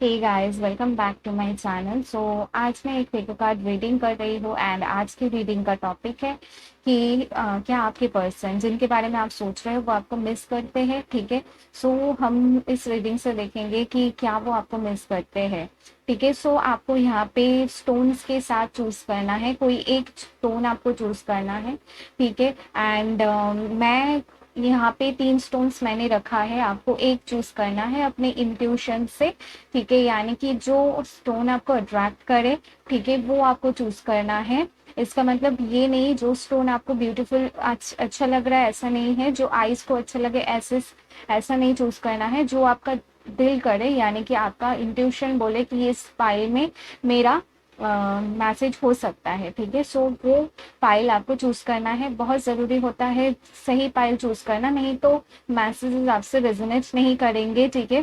Hey guys, welcome back to my channel. आज मैं एक पिको कार्ड रीडिंग कर रही हूँ एंड आज की रीडिंग का टॉपिक है कि क्या आपके पर्सन जिनके बारे में आप सोच रहे हो वो आपको मिस करते हैं। ठीक है। हम इस रीडिंग से देखेंगे कि क्या वो आपको मिस करते हैं। ठीक है। आपको यहाँ पे स्टोन्स के साथ चूज करना है, कोई एक स्टोन आपको चूज करना है। ठीक है। एंड मैं यहाँ पे 3 स्टोन्स मैंने रखा है, आपको एक चूज करना है अपने इंट्यूशन से। ठीक है, यानी कि जो स्टोन आपको अट्रैक्ट करे, ठीक है, वो आपको चूज करना है। इसका मतलब ये नहीं जो स्टोन आपको ब्यूटीफुल अच्छा लग रहा है ऐसा नहीं है, जो आईज को अच्छा लगे ऐसा नहीं चूज करना है, जो आपका दिल करे, यानी कि आपका इंट्यूशन बोले कि इस फाइल में मेरा मैसेज हो सकता है। ठीक है। वो फाइल आपको चूज करना है, बहुत जरूरी होता है सही फाइल चूज करना, नहीं तो मैसेजेस आपसे रेजोनेट नहीं करेंगे। ठीक है।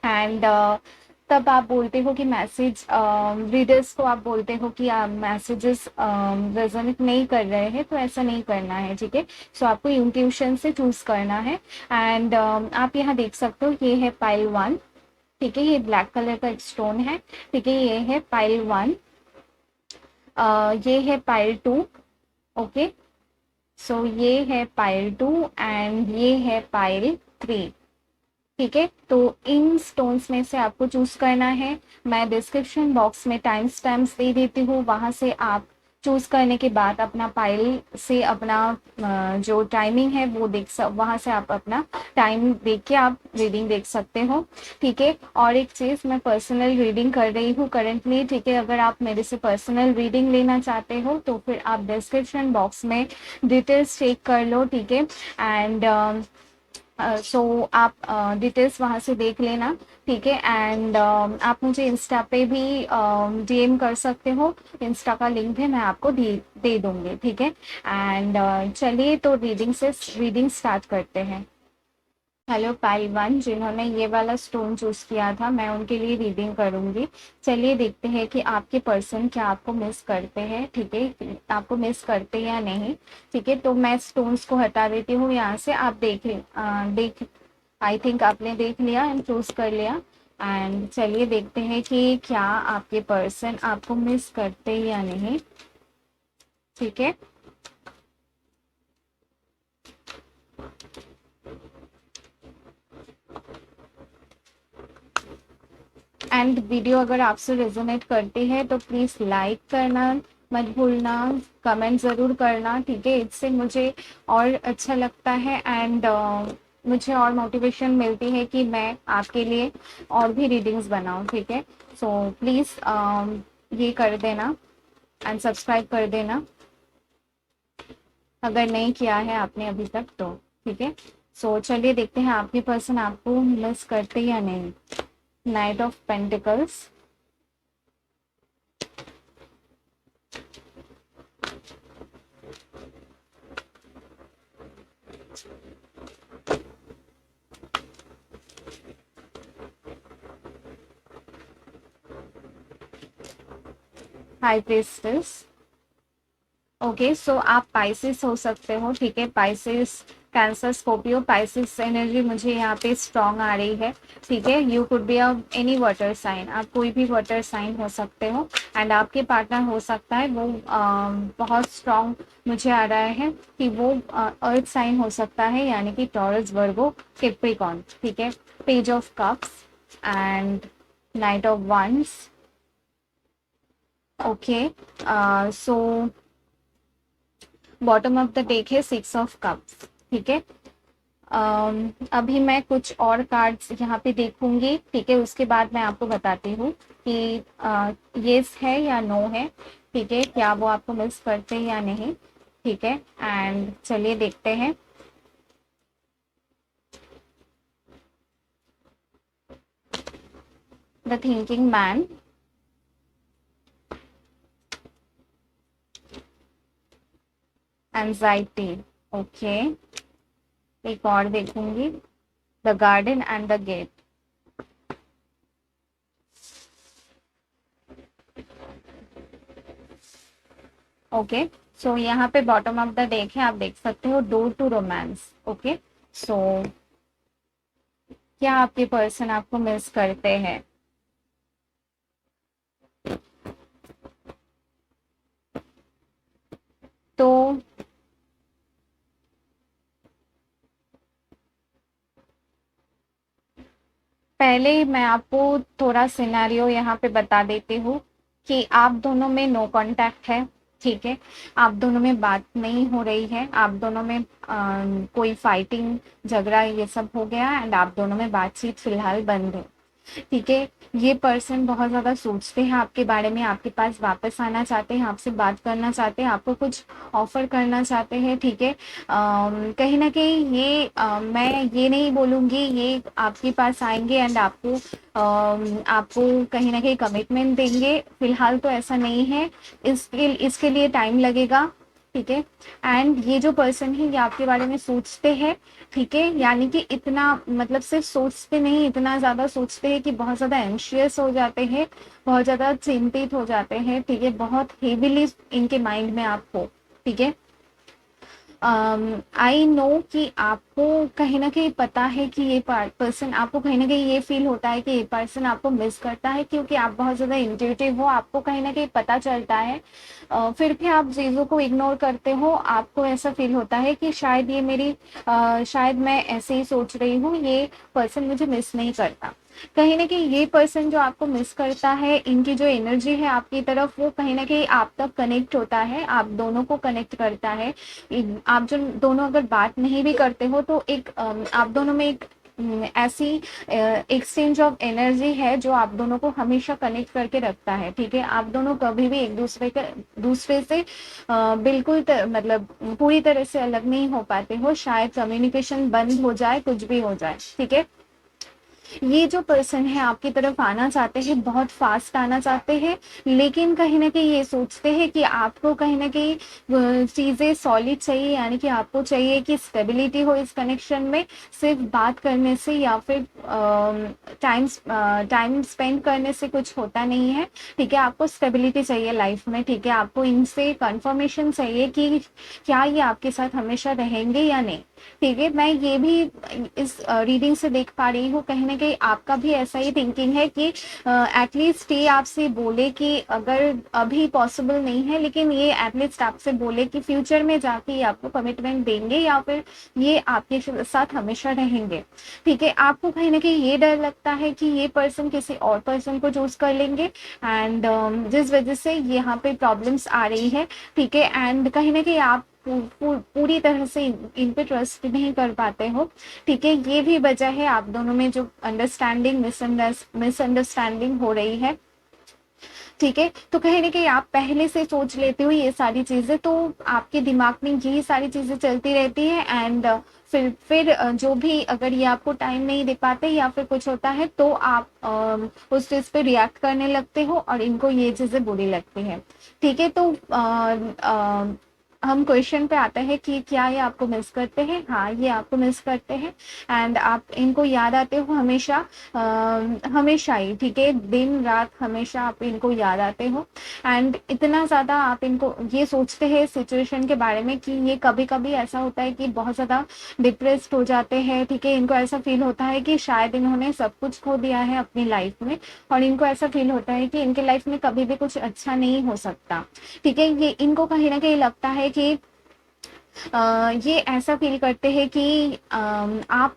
एंड तब आप बोलते हो कि मैसेज रीडर्स को आप बोलते हो कि मैसेजेस रेजोनेट नहीं कर रहे हैं, तो ऐसा नहीं करना है। ठीक है। आपको इंट्यूशन से चूज करना है। एंड आप यहाँ देख सकते हो, ये है पाइल 1। ठीक है, ये ब्लैक कलर का एक स्टोन है। ठीक है, ये है पाइल 1। ये है पाइल 2। ओके। ये है पाइल 2 एंड ये है पाइल 3। ठीक है। तो इन स्टोन्स में से आपको चूज करना है। मैं डिस्क्रिप्शन बॉक्स में टाइम स्टैम्प्स दे देती हूँ, वहां से आप चूज करने के बाद अपना पाइल से अपना जो टाइमिंग है वो वहां से आप अपना टाइम देख के आप रीडिंग देख सकते हो। ठीक है। और एक चीज, मैं पर्सनल रीडिंग कर रही हूँ करंटली। ठीक है। अगर आप मेरे से पर्सनल रीडिंग लेना चाहते हो तो फिर आप डिस्क्रिप्शन बॉक्स में डिटेल्स चेक कर लो। ठीक है। एंड आप डिटेल्स वहाँ से देख लेना। ठीक है। एंड आप मुझे इंस्टा पे भी डीएम कर सकते हो, इंस्टा का लिंक भी मैं आपको दे दूंगी। ठीक है। एंड चलिए तो रीडिंग स्टार्ट करते हैं। हेलो पाइलवान, जिन्होंने ये वाला स्टोन चूज किया था, मैं उनके लिए रीडिंग करूंगी। चलिए देखते हैं कि आपके पर्सन क्या आपको मिस करते हैं। ठीक है, आपको मिस करते या नहीं। ठीक है, तो मैं स्टोन्स को हटा देती हूँ यहाँ से। आप देख आई थिंक आपने देख लिया एंड चूज कर लिया। एंड चलिए देखते हैं कि क्या आपके पर्सन आपको मिस करते या नहीं। ठीक है। एंड वीडियो अगर आपसे रेजोनेट करती है तो प्लीज लाइक करना मत भूलना, कमेंट जरूर करना। ठीक है, इससे मुझे और अच्छा लगता है एंड मुझे और मोटिवेशन मिलती है कि मैं आपके लिए और भी रीडिंग्स बनाऊं। ठीक है। प्लीज ये कर देना एंड सब्सक्राइब कर देना अगर नहीं किया है आपने अभी तक तो। ठीक है। चलिए देखते हैं आपके पर्सन आपको मिस करते या नहीं। Knight of pentacles, high priestess. Okay, आप पाइसिस हो सकते हो। ठीक है, Pisces, Cancer, Scorpio. Pisces energy मुझे यहाँ पे स्ट्रांग आ रही है। ठीक है, you could be any water sign, आप कोई भी वाटर साइन हो सकते हो। एंड आपके पार्टनर हो सकता है वो बहुत स्ट्रांग मुझे आ रहा है कि वो अर्थ साइन हो सकता है, यानी कि टॉरस, वर्गो, कैप्रिकॉर्न। ठीक है। Page of cups and knight of wands. Okay. So bottom of the deck है 6 ऑफ कप्स। ठीक है। अभी मैं कुछ और कार्ड्स यहाँ पे देखूंगी। ठीक है, उसके बाद मैं आपको बताती हूँ कि येस है या नो है। ठीक है, क्या वो आपको मिस करते हैं या नहीं। ठीक है। एंड चलिए देखते हैं। The thinking man, anxiety. Okay, एक और देखूंगी। The garden and the gate. Okay. यहाँ पे बॉटम ऑफ द डेक है, आप देख सकते हो डोर टू रोमांस। ओके। सो क्या आपके पर्सन आपको मिस करते हैं। तो पहले मैं आपको थोड़ा सिनेरियो यहाँ पे बता देती हूँ कि आप दोनों में नो कांटेक्ट है, ठीक है। आप दोनों में बात नहीं हो रही है, आप दोनों में कोई फाइटिंग झगड़ा ये सब हो गया एंड आप दोनों में बातचीत फिलहाल बंद है, ठीक है। ये पर्सन बहुत ज़्यादा सोचते हैं आपके बारे में, आपके पास वापस आना चाहते हैं, आपसे बात करना चाहते हैं, आपको कुछ ऑफर करना चाहते हैं, ठीक है। कहीं ना कहीं ये मैं ये नहीं बोलूँगी ये आपके पास आएंगे एंड आपको कहीं ना कहीं कमिटमेंट देंगे, फिलहाल तो ऐसा नहीं है। इसके लिए टाइम लगेगा, ठीक है। एंड ये जो पर्सन है ये आपके बारे में सोचते हैं, ठीक है। यानी कि इतना मतलब सिर्फ सोचते नहीं, इतना ज्यादा सोचते हैं कि बहुत ज्यादा एंशियस हो जाते हैं, बहुत ज्यादा चिंतित हो जाते हैं, ठीक है। बहुत हेवीली इनके माइंड में आप हो, ठीक है। आई नो कि आपको कहीं ना कहीं पता है कि ये पर्सन, आपको कहीं ना कहीं ये फील होता है कि ये पर्सन आपको मिस करता है, क्योंकि आप बहुत ज़्यादा इंट्यूटिव हो, आपको कहीं ना कहीं पता चलता है। फिर भी आप चीज़ों को इग्नोर करते हो, आपको ऐसा फील होता है कि शायद ये मेरी शायद मैं ऐसे ही सोच रही हूँ, ये पर्सन मुझे मिस नहीं करता। कहीं ना कहीं ये पर्सन जो आपको मिस करता है, इनकी जो एनर्जी है आपकी तरफ, वो कहीं ना कहीं आप तक कनेक्ट होता है, आप दोनों को कनेक्ट करता है। आप जो दोनों अगर बात नहीं भी करते हो तो एक आप दोनों में एक ऐसी एक्सचेंज ऑफ एनर्जी है जो आप दोनों को हमेशा कनेक्ट करके रखता है, ठीक है। आप दोनों कभी भी एक दूसरे से बिल्कुल मतलब पूरी तरह से अलग नहीं हो पाते हो, शायद कम्युनिकेशन बंद हो जाए, कुछ भी हो जाए, ठीक है। ये जो पर्सन है आपकी तरफ आना चाहते हैं, बहुत फास्ट आना चाहते हैं, लेकिन कहीं ना कहीं ये सोचते हैं कि आपको कहीं ना कहीं चीज़ें सॉलिड चाहिए, यानी कि आपको चाहिए कि स्टेबिलिटी हो इस कनेक्शन में, सिर्फ बात करने से या फिर टाइम स्पेंड करने से कुछ होता नहीं है, ठीक है। आपको स्टेबिलिटी चाहिए लाइफ में, ठीक है। आपको इनसे कंफर्मेशन चाहिए कि क्या ये आपके साथ हमेशा रहेंगे या नहीं, ठीक है। मैं ये भी इस रीडिंग से देख पा रही हूँ, कहीं ना कहीं आपका भी ऐसा ही थिंकिंग है कि एटलीस्ट ये आपसे बोले कि अगर अभी पॉसिबल नहीं है, लेकिन ये एटलीस्ट आपसे बोले कि फ्यूचर में जाके ये आपको कमिटमेंट देंगे या फिर ये आपके साथ हमेशा रहेंगे, ठीक है। आपको कहीं ना कहीं ये डर लगता है कि ये पर्सन किसी और पर्सन को चूज कर लेंगे एंड जिस वजह से यहाँ पे प्रॉब्लम्स आ रही है, ठीक है। एंड कहीं ना कहीं आप पूरी तरह से इन पे ट्रस्ट नहीं कर पाते हो, ठीक है। ये भी वजह है आप दोनों में जो मिसअंडरस्टैंडिंग हो रही है, ठीक है। तो कहीं ना कहीं आप पहले से सोच लेते हो ये सारी चीजें, तो आपके दिमाग में यही सारी चीजें चलती रहती है एंड फिर जो भी अगर ये आपको टाइम नहीं दे पाते या फिर कुछ होता है तो आप उस चीज पे रिएक्ट करने लगते हो और इनको ये चीजें बुरी लगती है, ठीक है। तो हम क्वेश्चन पे आते हैं कि क्या ये आपको मिस करते हैं। हाँ, ये आपको मिस करते हैं एंड आप इनको याद आते हो हमेशा, हमेशा ही, ठीक है। दिन रात हमेशा आप इनको याद आते हो एंड इतना ज़्यादा आप इनको ये सोचते हैं सिचुएशन के बारे में कि ये कभी कभी ऐसा होता है कि बहुत ज़्यादा डिप्रेस्ड हो जाते हैं, ठीक है। इनको ऐसा फील होता है कि शायद इन्होंने सब कुछ खो दिया है अपनी लाइफ में और इनको ऐसा फील होता है कि इनके लाइफ में कभी भी कुछ अच्छा नहीं हो सकता, ठीक है। ये इनको कहीं ना कहीं लगता है कि ये ऐसा फील करते हैं कि आप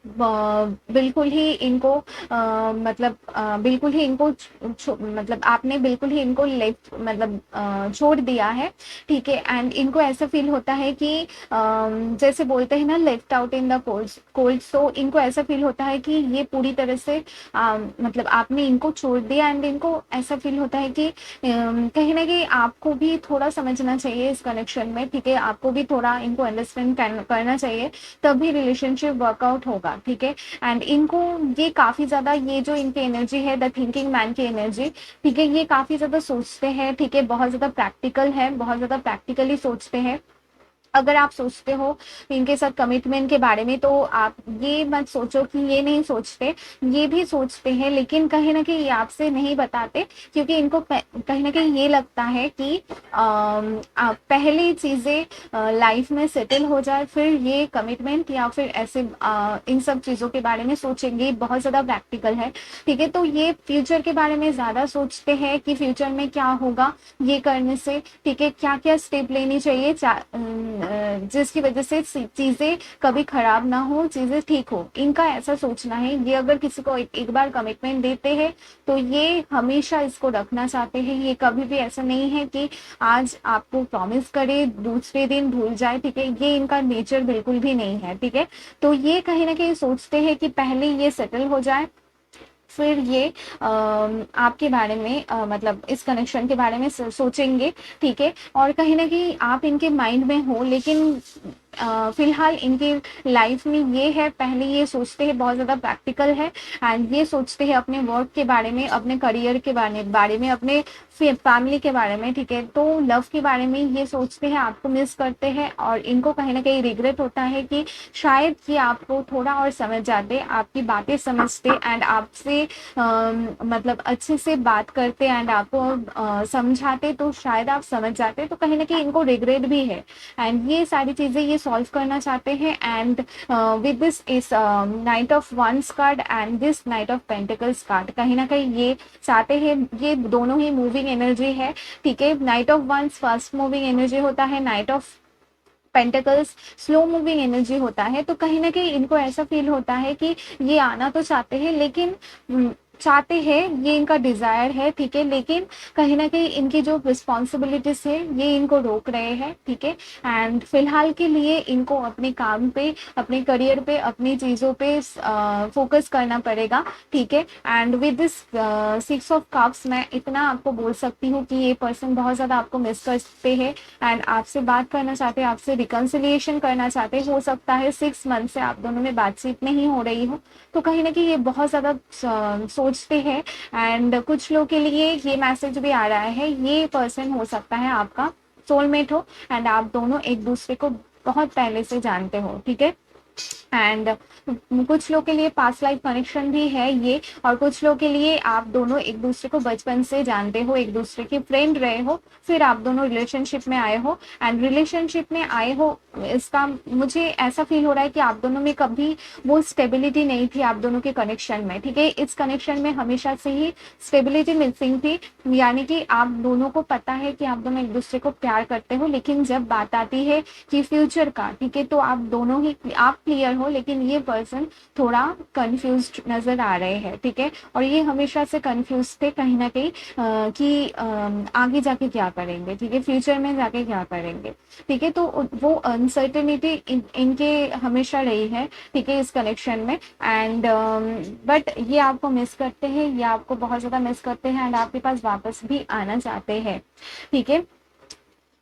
बिल्कुल ही इनको बिल्कुल ही इनको मतलब आपने बिल्कुल ही इनको लेफ्ट मतलब छोड़ दिया है, ठीक है। एंड इनको ऐसा फील होता है कि जैसे बोलते हैं ना, left out in the cold cold, so इनको ऐसा फील होता है कि ये पूरी तरह से मतलब आपने इनको छोड़ दिया एंड इनको ऐसा फील होता है कि कहीं ना कहीं आपको भी थोड़ा समझना चाहिए इस कनेक्शन में, ठीक है। आपको भी थोड़ा इनको अंडरस्टैंड करना चाहिए, तभी रिलेशनशिप वर्कआउट होगा, ठीक है। एंड इनको ये काफी ज्यादा, ये जो इनकी एनर्जी है, द थिंकिंग मैन की एनर्जी, ठीक है, ये काफी ज्यादा सोचते हैं, ठीक है। बहुत ज्यादा प्रैक्टिकल है, बहुत ज्यादा प्रैक्टिकली सोचते हैं, अगर आप सोचते हो इनके साथ कमिटमेंट के बारे में, तो आप ये मत सोचो कि ये नहीं सोचते, ये भी सोचते हैं, लेकिन कहीं न कहीं ये आपसे नहीं बताते, क्योंकि इनको कहीं न कहीं ये लगता है कि पहले चीज़ें लाइफ में सेटल हो जाए, फिर ये कमिटमेंट या फिर ऐसे इन सब चीज़ों के बारे में सोचेंगे। बहुत ज़्यादा प्रैक्टिकल है, ठीक है? तो ये फ्यूचर के बारे में ज़्यादा सोचते हैं कि फ्यूचर में क्या होगा ये करने से, ठीक है? क्या-क्या स्टेप लेनी चाहिए जिसकी वजह से चीज़ें कभी खराब ना हो, चीज़ें ठीक हो। इनका ऐसा सोचना है। ये अगर किसी को एक बार कमिटमेंट देते हैं, तो ये हमेशा इसको रखना चाहते हैं। ये कभी भी ऐसा नहीं है कि आज आपको प्रॉमिस करे, दूसरे दिन भूल जाए, ठीक है? ये इनका नेचर बिल्कुल भी नहीं है, ठीक है? तो ये कहीं न कहीं सोचते हैं कि पहले ये सेटल हो जाए, फिर ये आपके बारे में मतलब इस कनेक्शन के बारे में सोचेंगे, ठीक है? और कहीं न कहीं आप इनके माइंड में हो, लेकिन फिलहाल इनकी लाइफ में ये है, पहले ये सोचते हैं, बहुत ज़्यादा प्रैक्टिकल है, एंड ये सोचते हैं अपने वर्क के बारे में, अपने करियर के बारे में, अपने फैमिली के बारे में, ठीक है? तो लव के बारे में ये सोचते हैं, आपको मिस करते हैं, और इनको कहीं न कहीं रिग्रेट होता है कि शायद ये आपको थोड़ा और समझ जाते, आपकी बातें समझते, एंड आपसे मतलब अच्छे से बात करते, एंड आपको समझाते, तो शायद आप समझ जाते। तो कहीं न कहीं इनको रिग्रेट भी है, एंड ये सारी चीज़ें ये सॉल्व करना चाहते हैं। And with this is knight of wands card and this knight of pentacles card, कहीं ना कहीं ये चाहते हैं, ये दोनों ही मूविंग एनर्जी है, ठीक है? Knight of wands fast moving energy होता है, knight of pentacles slow moving energy होता है। तो कहीं ना कहीं इनको ऐसा फील होता है कि ये आना तो चाहते हैं, लेकिन चाहते हैं, ये इनका डिजायर है, ठीक है? लेकिन कहीं ना कहीं इनकी जो रिस्पॉन्सिबिलिटीज है, ये इनको रोक रहे हैं, ठीक है? एंड फिलहाल के लिए इनको अपने काम पे, अपने करियर पे, अपनी चीज़ों पे फोकस करना पड़ेगा, ठीक है? And with this 6 of cups मैं इतना आपको बोल सकती हूँ कि ये पर्सन बहुत ज़्यादा आपको मिस करते हैं, एंड आपसे बात करना चाहते हैं, आपसे रिकन्सिलिएशन करना चाहते हैं। हो सकता है 6 मंथ से आप दोनों में बातचीत नहीं हो रही हो, तो कहीं ना कहीं ये बहुत ज़्यादा सोचते हैं। एंड कुछ लोग के लिए ये मैसेज भी आ रहा है, ये पर्सन हो सकता है आपका सोलमेट हो, एंड आप दोनों एक दूसरे को बहुत पहले से जानते हो, ठीक है? एंड कुछ लोग के लिए पास्ट लाइफ कनेक्शन भी है ये, और कुछ लोग के लिए आप दोनों एक दूसरे को बचपन से जानते हो, एक दूसरे के फ्रेंड रहे हो, फिर आप दोनों रिलेशनशिप में आए हो, एंड रिलेशनशिप में आए हो, इसका मुझे ऐसा फील हो रहा है कि आप दोनों में कभी वो स्टेबिलिटी नहीं थी आप दोनों के कनेक्शन में, ठीक है? इस कनेक्शन में हमेशा से ही स्टेबिलिटी मिसिंग थी, यानी कि आप दोनों को पता है कि आप दोनों एक दूसरे को प्यार करते हो, लेकिन जब बात आती है कि फ्यूचर का, ठीक है, तो आप दोनों ही आप क्लियर हो, लेकिन ये पर्सन थोड़ा कंफ्यूज्ड नजर आ रहे हैं, ठीक है? और ये हमेशा से कंफ्यूज थे कहीं ना कहीं कि आगे जाके क्या करेंगे, ठीक है? फ्यूचर में जाके क्या करेंगे, ठीक है? तो वो अनसर्टेनिटी इनके हमेशा रही है, ठीक है, इस कनेक्शन में। एंड बट ये आपको मिस करते हैं, ये आपको बहुत ज़्यादा मिस करते हैं, एंड आपके पास वापस भी आना चाहते हैं, ठीक है?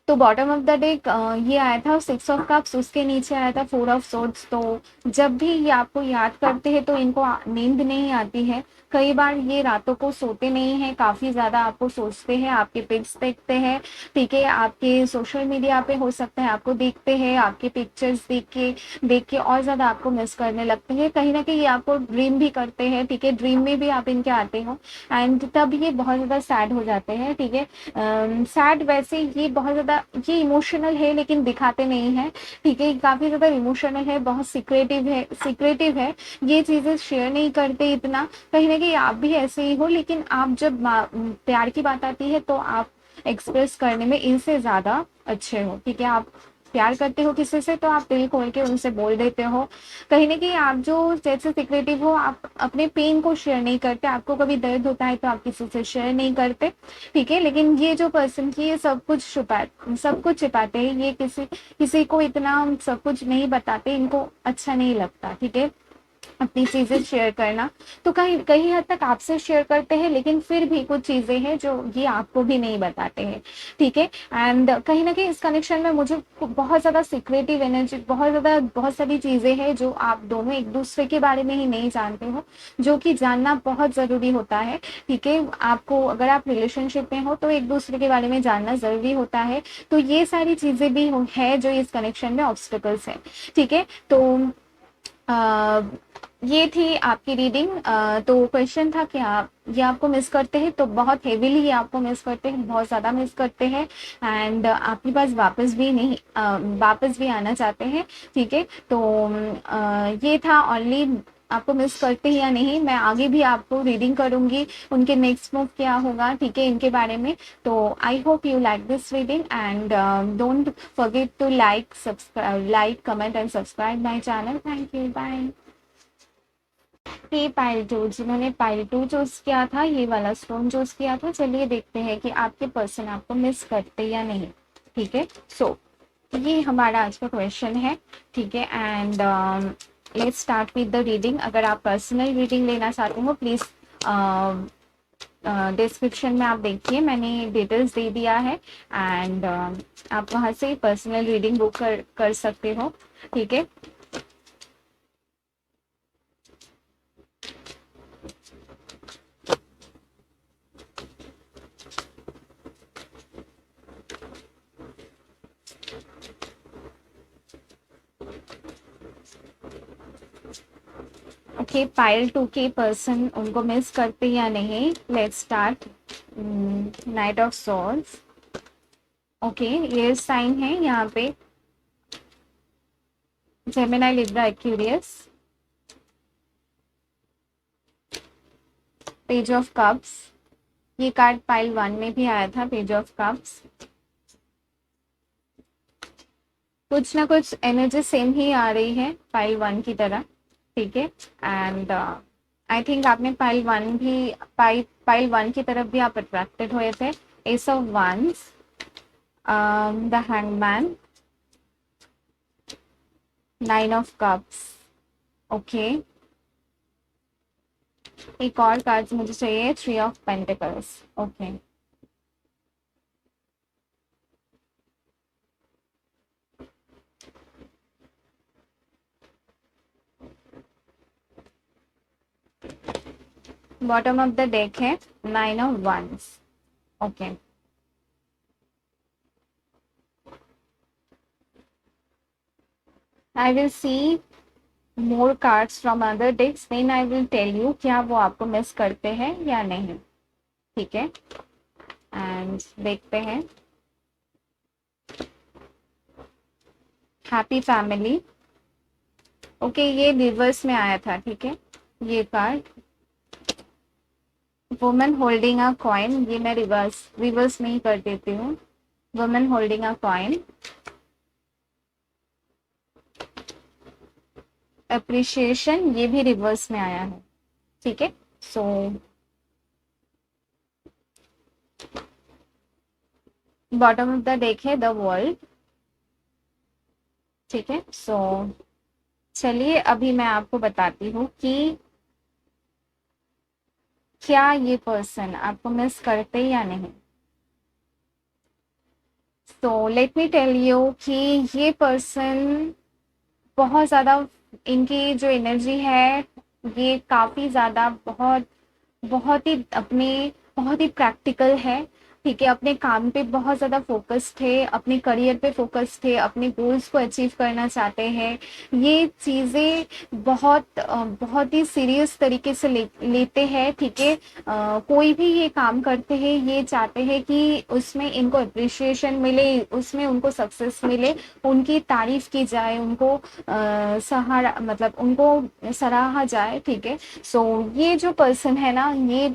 तो बॉटम ऑफ द डे ये आया था 6 ऑफ कप्स, उसके नीचे आया था 4 ऑफ सोर्ड्स। तो जब भी ये आपको याद करते हैं, तो इनको नींद नहीं आती है। कई बार ये रातों को सोते नहीं हैं, काफ़ी ज़्यादा आपको सोचते हैं, आपके पिक्स देखते हैं, ठीक है? आपके सोशल मीडिया पे हो सकता है आपको देखते हैं, आपके पिक्चर्स देख के और ज़्यादा आपको मिस करने लगते हैं। कहीं ना कहीं ये आपको ड्रीम भी करते हैं, ठीक है? ड्रीम में भी आप इनके आते हो, एंड तब ये बहुत ज़्यादा सैड हो जाते हैं, ठीक है? सैड वैसे ये बहुत ज़्यादा ये इमोशनल है, लेकिन दिखाते नहीं है, ठीक है? काफ़ी ज़्यादा इमोशनल है, बहुत सिक्रेटिव है, ये चीज़ें शेयर नहीं करते इतना। कहीं ना कहीं आप भी ऐसे ही हो, लेकिन आप जब प्यार की बात आती है, तो आप एक्सप्रेस करने में इनसे ज़्यादा अच्छे हो, ठीक है? आप प्यार करते हो किसी से, तो आप दिल खोल के उनसे बोल देते हो। कहीं ना कहीं आप जो जैसे सिक्रेटिव हो, आप अपने पेन को शेयर नहीं करते, आपको कभी दर्द होता है तो आप किसी से शेयर नहीं करते, ठीक है? लेकिन ये जो पर्सन की ये सब कुछ छिपाते हैं, ये किसी किसी को इतना सब कुछ नहीं बताते, इनको अच्छा नहीं लगता, ठीक है? अपनी चीज़ें शेयर करना, तो कहीं कहीं हद तक आपसे शेयर करते हैं, लेकिन फिर भी कुछ चीज़ें हैं जो ये आपको भी नहीं बताते हैं, ठीक है। एंड कहीं न कहीं इस कनेक्शन में मुझे बहुत ज़्यादा सीक्रेटिव एनर्जी, बहुत सारी चीज़ें हैं जो आप दोनों एक-दूसरे के बारे में ही नहीं जानते हो, जो कि जानना बहुत ज़रूरी होता है, ठीक है। आपको अगर आप रिलेशनशिप में हो तो एक-दूसरे के बारे में जानना ज़रूरी होता है। तो ये सारी चीज़ें भी हो है जो इस कनेक्शन में ऑब्स्टेकल्स हैं, ठीक है। तो अ, ये थी आपकी रीडिंग। तो क्वेश्चन था कि आप ये आपको मिस करते हैं, तो बहुत हेवीली ये आपको मिस करते हैं, बहुत ज़्यादा मिस करते हैं, एंड आपके पास वापस भी नहीं वापस भी आना चाहते हैं, ठीक है। तो ये था ओनली आपको मिस करते हैं या नहीं। मैं आगे भी आपको रीडिंग करूंगी, उनके नेक्स्ट मूव क्या होगा, ठीक है, इनके बारे में। तो I hope you like this reading, and don't forget to like comment and subscribe my channel. Thank you, bye. ये पाइल टू, जिन्होंने पाइल टू चूज किया था, ये वाला स्टोन चूज किया था, चलिए देखते हैं कि आपके पर्सन आपको मिस करते या नहीं, ठीक है। सो ये हमारा आज का क्वेश्चन है, ठीक है। And let's start with the reading. अगर आप पर्सनल रीडिंग लेना चाहते हो, प्लीज डिस्क्रिप्शन में आप देखिए, मैंने डिटेल्स दे दिया है, एंड आप वहाँ से पर्सनल रीडिंग बुक कर सकते हो, ठीक है। ओके, पाइल टू के पर्सन उनको मिस करते या नहीं, let's start. Night of swords, okay, ये साइन है यहाँ पे Gemini, Libra, Aquarius. Page of cups, ये कार्ड पाइल वन में भी आया था, पेज ऑफ कप्स। कुछ ना कुछ एनर्जी सेम ही आ रही है पाइल वन की तरह, ठीक है। एंड आई थिंक आपने पाइल वन की तरफ भी आप अट्रैक्टेड हुए थे। Ace of wands, the hangman, nine of cups, okay. एक और कार्ड मुझे चाहिए, three of pentacles, okay. Bottom of the deck है nine of wands, okay. I will see more cards from other decks, then I will tell you क्या वो आपको miss करते हैं या नहीं, ठीक है। एंड देखते हैं। हैप्पी फैमिली, ओके, ये रिवर्स में आया था, ठीक है, ये card. Woman holding a coin, ये मैं रिवर्स में ही कर देती हूँ। Woman holding a coin, appreciation, ये भी रिवर्स में आया है, ठीक है। सो बॉटम ऑफ द डेक है द वर्ल्ड, ठीक है। सो चलिए अभी मैं आपको बताती हूँ कि क्या ये पर्सन आपको मिस करते या नहीं। तो लेट मी टेल यू कि ये पर्सन बहुत ज़्यादा, इनकी जो एनर्जी है ये काफ़ी ज़्यादा, बहुत ही अपने बहुत ही प्रैक्टिकल है, ठीक है। अपने काम पे बहुत ज़्यादा फोकस थे, अपने करियर पे फोकस थे, अपने गोल्स को अचीव करना चाहते हैं। ये चीज़ें बहुत ही सीरियस तरीके से लेते हैं, ठीक है। कोई भी ये काम करते हैं, ये चाहते हैं कि उसमें इनको अप्रिशिएशन मिले, उसमें उनको सक्सेस मिले, उनकी तारीफ की जाए, उनको सहारा, मतलब उनको सराहा जाए, ठीक है। सो ये जो पर्सन है ना, ये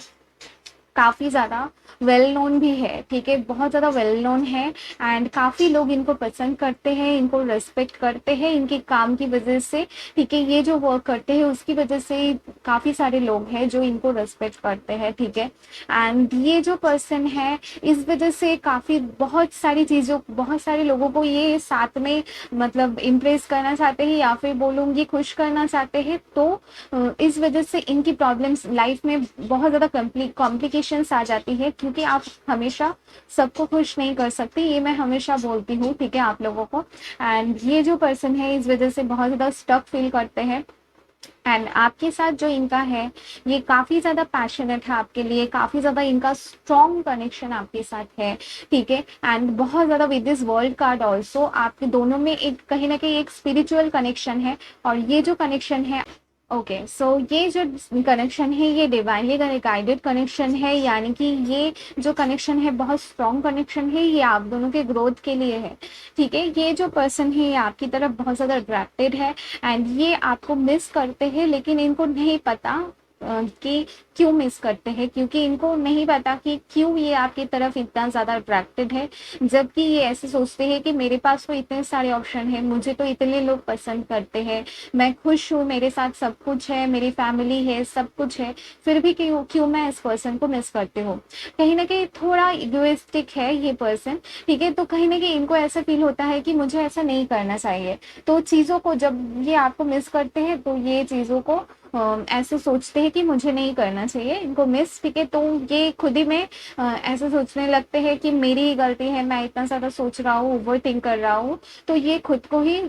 काफ़ी ज़्यादा वेल नोन भी है, ठीक है, बहुत ज़्यादा वेल नोन है एंड काफ़ी लोग इनको पसंद करते हैं, इनको रिस्पेक्ट करते हैं इनके काम की वजह से, ठीक है, ये जो वर्क करते हैं उसकी वजह से काफ़ी सारे लोग हैं जो इनको रिस्पेक्ट करते हैं, ठीक है। एंड ये जो पर्सन है इस वजह से काफ़ी बहुत सारी चीज़ों, बहुत सारे लोगों को ये साथ में मतलब इम्प्रेस करना चाहते हैं या फिर बोलूँगी खुश करना चाहते हैं, तो इस वजह से इनकी प्रॉब्लम्स लाइफ में बहुत ज़्यादा कॉम्प्लिकेशंस आ जाती है, क्योंकि आप हमेशा सबको खुश नहीं कर सकते, ये मैं हमेशा बोलती हूँ, ठीक है, आप लोगों को। एंड ये जो पर्सन है इस वजह से बहुत ज़्यादा स्टक फील करते हैं एंड आपके साथ जो इनका है ये काफ़ी ज़्यादा पैशनेट है आपके लिए, काफ़ी ज़्यादा इनका स्ट्रॉन्ग कनेक्शन आपके साथ है, ठीक है। एंड बहुत ज़्यादा with this world card also आपके दोनों में एक कहीं ना कहीं एक स्पिरिचुअल कनेक्शन है, और ये जो कनेक्शन है, ओके, सो ये जो कनेक्शन है ये डिवाइनली गाइडेड कनेक्शन है, यानी कि ये जो कनेक्शन है बहुत स्ट्रॉन्ग कनेक्शन है, ये आप दोनों के ग्रोथ के लिए है, ठीक है। ये जो पर्सन है ये आपकी तरफ बहुत ज़्यादा अट्रैक्टेड है एंड ये आपको मिस करते हैं, लेकिन इनको नहीं पता कि क्यों मिस करते हैं, क्योंकि इनको नहीं पता कि क्यों ये आपकी तरफ इतना ज़्यादा अट्रैक्टेड है, जबकि ये ऐसे सोचते हैं कि मेरे पास तो इतने सारे ऑप्शन है, मुझे तो इतने लोग पसंद करते हैं, मैं खुश हूँ, मेरे साथ सब कुछ है, मेरी फैमिली है, सब कुछ है, फिर भी क्यों क्यों मैं इस पर्सन को मिस करती हूँ। कहीं ना कहीं थोड़ा इगोइस्टिक है ये पर्सन, ठीक है, तो कहीं ना कहीं इनको ऐसा फील होता है कि मुझे ऐसा नहीं करना चाहिए, तो चीज़ों को जब ये आपको मिस करते हैं तो ये चीज़ों को ऐसे सोचते हैं कि मुझे नहीं करना चाहिए इनको मिस, ठीक है, तो ये खुद ही में ऐसे सोचने लगते हैं कि मेरी ही गलती है, मैं इतना ज़्यादा सोच रहा हूँ, ओवर थिंक कर रहा हूँ, तो ये खुद को ही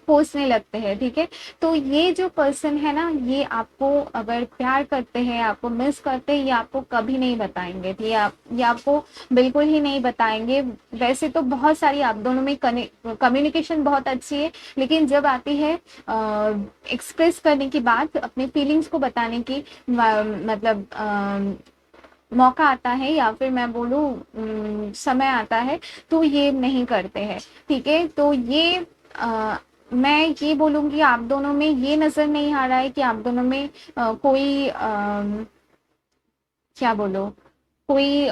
कोसने लगते हैं, ठीक है। तो ये जो पर्सन है ना ये आपको अगर प्यार करते हैं, आपको मिस करते हैं, ये आपको कभी नहीं बताएंगे, ये आपको बिल्कुल ही नहीं बताएंगे। वैसे तो बहुत सारी आप दोनों में कम्युनिकेशन बहुत अच्छी है, लेकिन जब आती है एक्सप्रेस करने की बात, अपने फीलिंग्स को बताने की मतलब मौका आता है या फिर मैं बोलूँ समय आता है, तो ये नहीं करते हैं, ठीक है। तो ये मैं ये बोलूँगी आप दोनों में ये नज़र नहीं आ रहा है कि आप दोनों में कोई क्या बोलो, कोई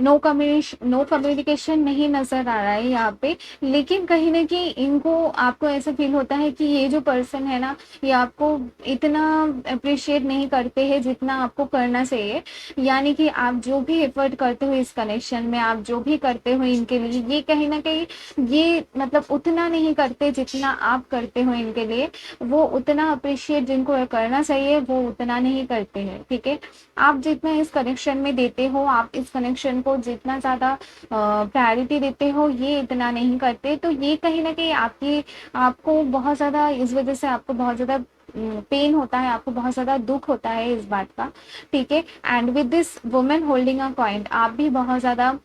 नो कम्युनिकेशन नहीं नजर आ रहा है यहाँ पे, लेकिन कहीं ना कहीं इनको आपको ऐसा फील होता है कि ये जो पर्सन है ना ये आपको इतना अप्रिशिएट नहीं करते हैं जितना आपको करना चाहिए, यानी कि आप जो भी एफर्ट करते हो इस कनेक्शन में, आप जो भी करते हो इनके लिए, ये कहीं ना कहीं ये मतलब उतना नहीं करते जितना आप करते हो इनके लिए, वो उतना अप्रिशिएट जिनको करना चाहिए वो उतना नहीं करते हैं, ठीक है। आप जितना इस कनेक्शन में देते हो, आप इस कनेक्शन को जितना ज़्यादा प्रायोरिटी देते हो, ये इतना नहीं करते, तो ये कहीं ना कहीं आपको बहुत ज़्यादा इस वजह से आपको बहुत ज़्यादा पेन होता है, आपको बहुत ज़्यादा दुख होता है इस बात का, ठीक है। And with this women holding a coin, आप भी बहुत ज़्यादा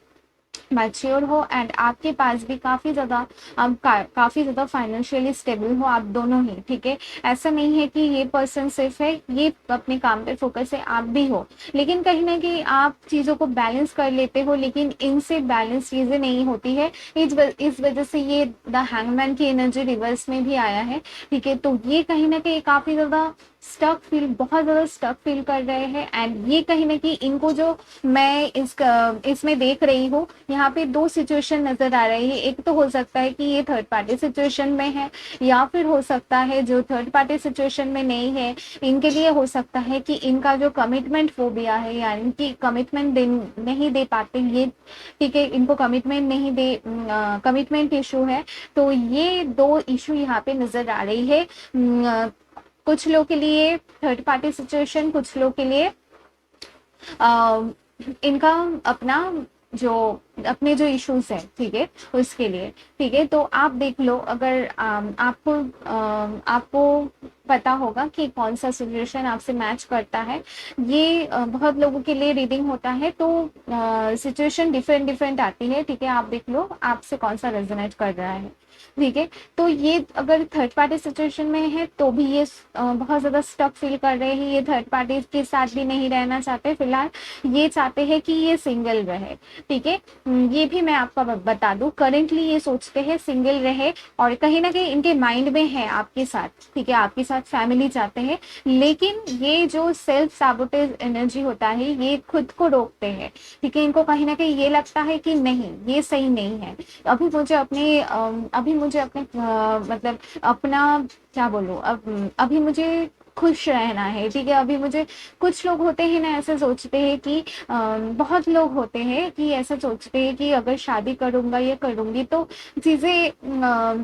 मैच्योर हो एंड आपके पास भी काफ़ी ज़्यादा आप काफ़ी ज़्यादा फाइनेंशियली स्टेबल हो, आप दोनों ही, ठीक है। ऐसा नहीं है कि ये पर्सन सिर्फ है, ये अपने काम पे फोकस है, आप भी हो, लेकिन कहीं ना कहीं आप चीज़ों को बैलेंस कर लेते हो, लेकिन इनसे बैलेंस चीज़ें नहीं होती है, इस वजह से ये द हैंगमैन की एनर्जी रिवर्स में भी आया है, ठीक है। तो ये कहीं ना कहीं काफ़ी ज़्यादा स्टक फील, बहुत ज़्यादा स्टक फील कर रहे हैं एंड ये कहीं ना कहीं इनको जो मैं इसमें देख रही हूँ, यहाँ पे दो सिचुएशन नजर आ रही है। एक तो हो सकता है कि ये थर्ड पार्टी सिचुएशन में है, या फिर हो सकता है जो थर्ड पार्टी सिचुएशन में नहीं है, इनके लिए हो सकता है कि इनका जो कमिटमेंट फोबिया है, यानी कि कमिटमेंट नहीं दे पाते ये, ठीक है, इनको कमिटमेंट नहीं दे कमिटमेंट इशू है, तो ये दो इशू यहाँ पे नजर आ रही है। कुछ लोग के लिए थर्ड पार्टी सिचुएशन, कुछ लोग के लिए इनका अपना जो अपने जो इश्यूज है, ठीक है, उसके लिए, ठीक है। तो आप देख लो, अगर आपको पता होगा कि कौन सा सिचुएशन आपसे मैच करता है, ये बहुत लोगों के लिए रीडिंग होता है, तो सिचुएशन डिफरेंट डिफरेंट आती है, ठीक है, आप देख लो आपसे कौन सा रेजोनेट कर रहा है, ठीक है। तो ये अगर थर्ड पार्टी सिचुएशन में है तो भी ये बहुत ज़्यादा स्टक फील कर रहे हैं, ये थर्ड पार्टी के साथ भी नहीं रहना चाहते फिलहाल, ये चाहते हैं कि ये सिंगल रहे, ठीक है। ये भी मैं आपको बता दूं, करेंटली ये सोचते हैं सिंगल रहे, और कहीं ना कहीं इनके माइंड में है आपके साथ, ठीक है, आपके साथ साथ फैमिली चाहते हैं, लेकिन ये जो सेल्फ सैबोटेज एनर्जी होता है ये खुद को रोकते हैं, ठीक है। इनको कहीं ना कहीं ये लगता है कि नहीं, ये सही नहीं है, अभी मुझे अपने मतलब अपना क्या बोलूं, अब अभी मुझे खुश रहना है, ठीक है। अभी मुझे, कुछ लोग होते हैं ना ऐसे सोचते हैं कि बहुत लोग होते हैं कि ऐसा सोचते हैं कि अगर शादी करूंगा या करूंगी तो चीजें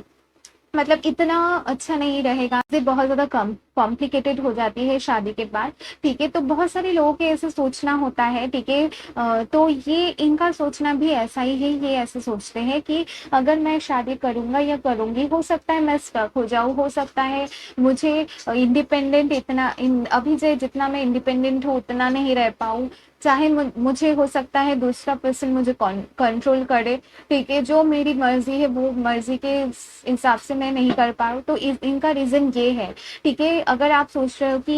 मतलब इतना अच्छा नहीं रहेगा, ये बहुत ज़्यादा कम कॉम्प्लिकेटेड हो जाती है शादी के बाद, ठीक है। तो बहुत सारे लोगों के ऐसे सोचना होता है, ठीक है। तो ये इनका सोचना भी ऐसा ही है, ये ऐसे सोचते हैं कि अगर मैं शादी करूंगा या करूंगी, हो सकता है मैं स्टक हो जाऊं, हो सकता है मुझे इंडिपेंडेंट अभी से जितना मैं इंडिपेंडेंट हूँ उतना नहीं रह पाऊँ, चाहे मुझे हो सकता है दूसरा पर्सन मुझे कंट्रोल करे, ठीक है। जो मेरी मर्जी है वो मर्जी के हिसाब से मैं नहीं कर पा रहा हूँ, तो इनका रीजन ये है, ठीक है। अगर आप सोच रहे हो कि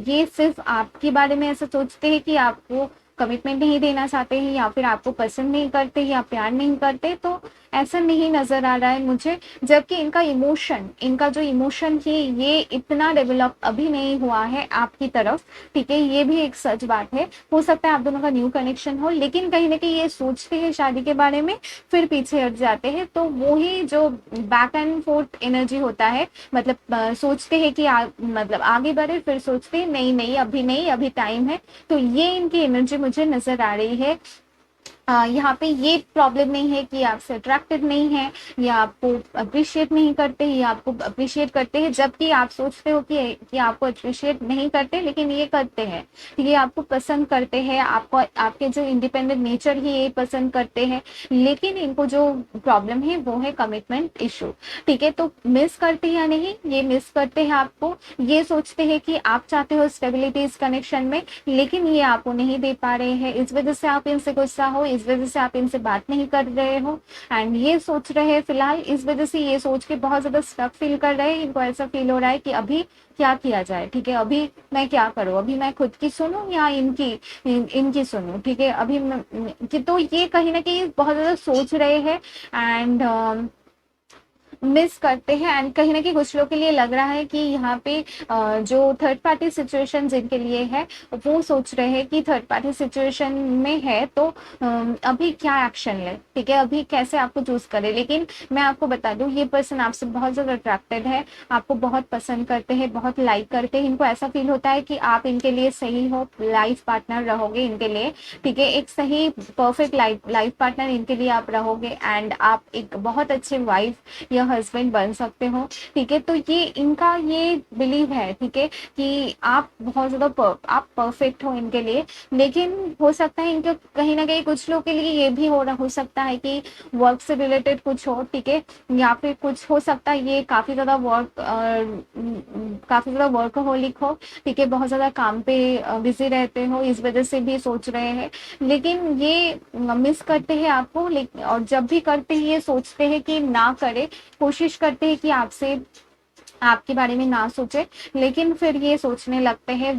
ये सिर्फ आपके बारे में ऐसा सोचते हैं कि आपको कमिटमेंट नहीं देना चाहते हैं या फिर आपको पसंद नहीं करते या प्यार नहीं करते, तो ऐसा नहीं नजर आ रहा है मुझे। जबकि इनका जो इमोशन है ये इतना डेवलप अभी नहीं हुआ है आपकी तरफ, ठीक है। ये भी एक सच बात है, हो सकता है आप दोनों का न्यू कनेक्शन हो, लेकिन कहीं ना कहीं ये सोचते हैं शादी के बारे में, फिर पीछे हट जाते हैं। तो वो ही जो बैक एंड फोर्थ एनर्जी होता है, मतलब सोचते हैं कि मतलब आगे बढ़े, फिर सोचते हैं नहीं नहीं अभी नहीं, अभी टाइम है। तो ये इनकी एनर्जी मुझे नजर आ रही है। यहाँ पे ये प्रॉब्लम नहीं है कि आपसे अट्रैक्टेड नहीं है या आपको अप्रिशिएट नहीं करते या आपको अप्रिशिएट करते हैं, जबकि आप सोचते हो कि आपको अप्रिशिएट नहीं करते, लेकिन ये करते हैं, ये आपको पसंद करते हैं, आपको आपके जो इंडिपेंडेंट नेचर ही ये पसंद करते हैं। लेकिन इनको जो प्रॉब्लम है वो है कमिटमेंट इशू, ठीक है। तो मिस करते हैं या नहीं, ये मिस करते हैं आपको, ये सोचते हैं कि आप चाहते हो स्टेबिलिटी इस कनेक्शन में, लेकिन ये आपको नहीं दे पा रहे हैं, इस वजह से आप इनसे गुस्सा हो, इस वजह से आप इनसे बात नहीं कर रहे हो, एंड ये सोच रहे हैं फिलहाल, इस वजह से ये सोच के बहुत ज्यादा स्टक फील कर रहे हैं। इनको ऐसा फील हो रहा है कि अभी क्या किया जाए, ठीक है। अभी मैं क्या करूं, अभी मैं खुद की सुनूं या इनकी सुनूं, ठीक है। तो ये कहीं ना कहीं बहुत ज्यादा सोच रहे हैं एंड मिस करते हैं। एंड कहीं ना कहीं कुछ लोग के लिए लग रहा है कि यहाँ पे जो थर्ड पार्टी सिचुएशन जिनके लिए है, वो सोच रहे हैं कि थर्ड पार्टी सिचुएशन में है तो अभी क्या एक्शन ले, ठीक है, अभी कैसे आपको चूज करे। लेकिन मैं आपको बता दूं, ये पर्सन आपसे बहुत ज्यादा अट्रैक्टेड है, आपको बहुत पसंद करते हैं, बहुत लाइक करते हैं। इनको ऐसा फील होता है कि आप इनके लिए सही हो, लाइफ पार्टनर रहोगे इनके लिए, ठीक है। एक सही परफेक्ट लाइफ पार्टनर इनके लिए आप रहोगे एंड आप एक बहुत अच्छे वाइफ या हस्बैंड बन सकते हो, ठीक है। तो ये इनका ये बिलीव है, ठीक है, कि आप बहुत ज्यादा आप परफेक्ट हो इनके लिए। लेकिन हो सकता है इनके कहीं ना कहीं कुछ लोग के लिए ये भी हो सकता है कि वर्क से रिलेटेड कुछ हो, ठीक है, या फिर कुछ हो सकता है ये काफी ज्यादा वर्कहोलिक हो, ठीक है, बहुत ज्यादा काम पे बिजी रहते हो, इस वजह से भी सोच रहे हैं। लेकिन ये मिस करते हैं आपको, लेकिन और जब भी करते हैं ये सोचते हैं कि ना करे, कोशिश करते हैं कि आपसे आपके बारे में ना सोचे, लेकिन फिर ये सोचने लगते हैं,